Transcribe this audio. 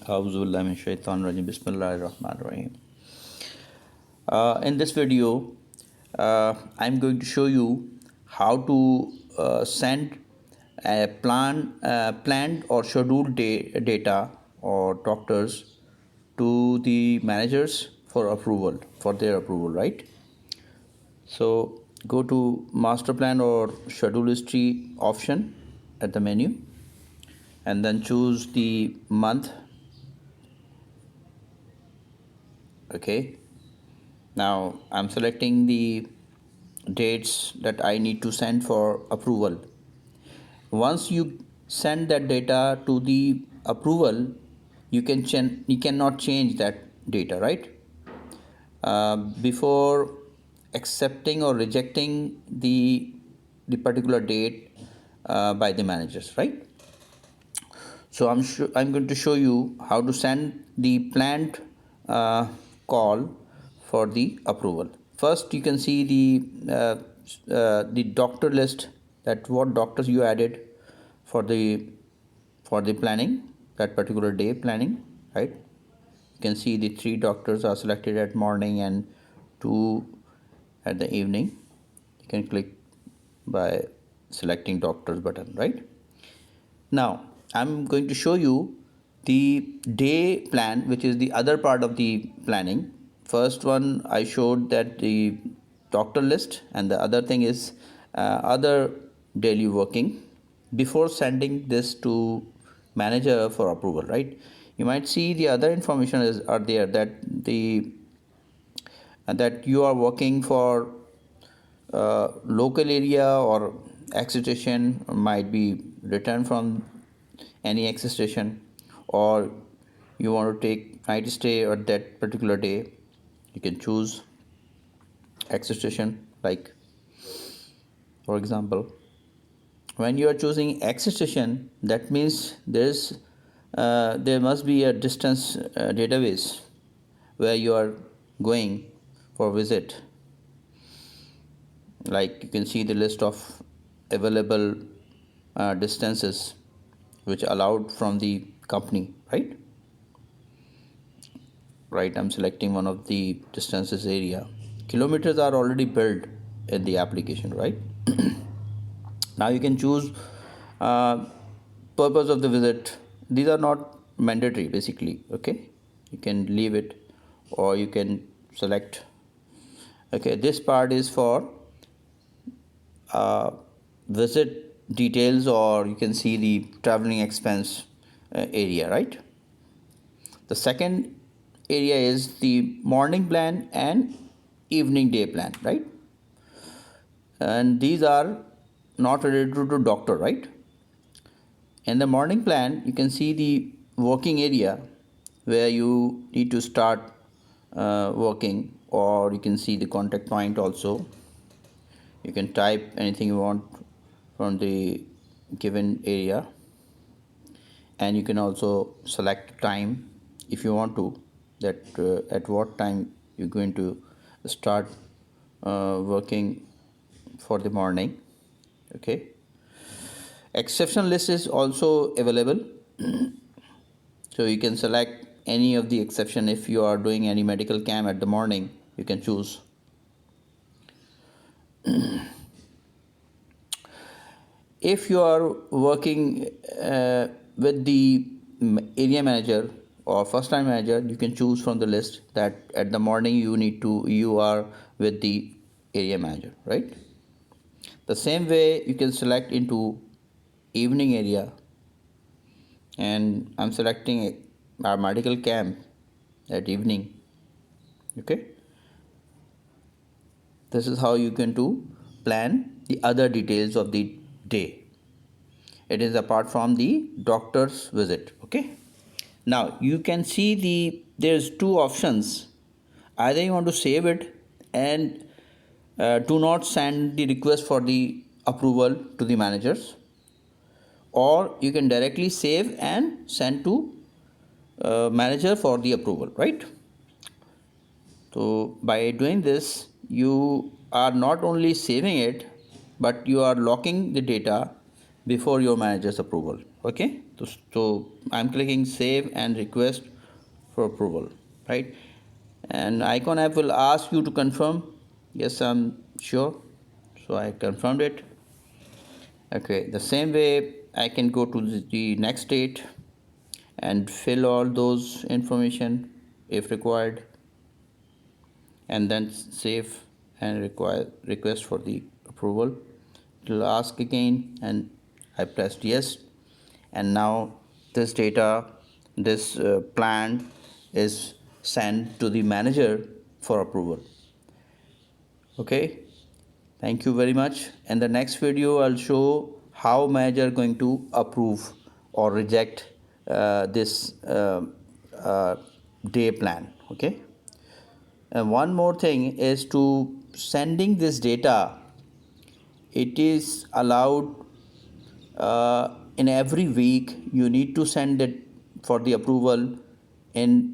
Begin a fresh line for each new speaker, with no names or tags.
Bismillahirrahmanirrahim. In this video, I'm going to show you how to send a planned or scheduled data or doctors to the managers for approval, for their approval, right? So go to master plan or schedule history option at the menu, and then choose the month. Okay, now I'm selecting the dates that I need to send for approval. Once you send that data to the approval, you cannot change that data, right? Before accepting or rejecting the particular date by the managers, right? So I'm going to show you how to send the planned call for the approval. First, you can see the doctor list, that what doctors you added for the planning, that particular day planning, right? You can see the 3 doctors are selected at morning and 2 at the evening. You can click by selecting doctors button, right? Now I'm going to show you the day plan, which is the other part of the planning. First one I showed that the doctor list, and the other thing is other daily working. Before sending this to manager for approval, right? You might see the other information are there, that you are working for local area, or X station might be returned from any X station, or you want to take night stay at that particular day. You can choose X station. Like, for example, when you are choosing X station, that means there must be a distance database where you are going for visit. Like, you can see the list of available distances which allowed from the company, right? I'm selecting one of the distances area. Kilometers are already built in the application, right? Now you can choose purpose of the visit. These are not mandatory, basically. Okay, you can leave it, or you can select. Okay, this part is for visit details, or you can see the traveling expense area, right? The second area is the morning plan and evening day plan, right? And these are not related to doctor, right? In the morning plan, you can see the working area where you need to start working, or you can see the contact point also. You can type anything you want from the given area, and you can also select time if you want to, that at what time you're going to start working for the morning. Okay, exception list is also available. So you can select any of the exception. If you are doing any medical camp at the morning, you can choose. If you are working with the area manager or first time manager, you can choose from the list that at the morning you are with the area manager, right? The same way you can select into evening area, and I'm selecting our medical camp at evening. Okay, this is how you can do plan the other details of the day. It is apart from the doctor's visit. Okay, now you can see there's 2 options. Either you want to save it and do not send the request for the approval to the managers, or you can directly save and send to manager for the approval, right? So by doing this, you are not only saving it, but you are locking the data before your manager's approval. Okay. So I'm clicking save and request for approval, right? And Icon app will ask you to confirm. Yes, I'm sure. So I confirmed it. Okay, the same way I can go to the next date and fill all those information if required, and then save and request for the approval. It will ask again, and I pressed yes, and now this data, this plan is sent to the manager for approval. Okay, thank you very much. In the next video I'll show how manager going to approve or reject this day plan. Okay, and one more thing is to sending this data. It is allowed in every week. You need to send it for the approval in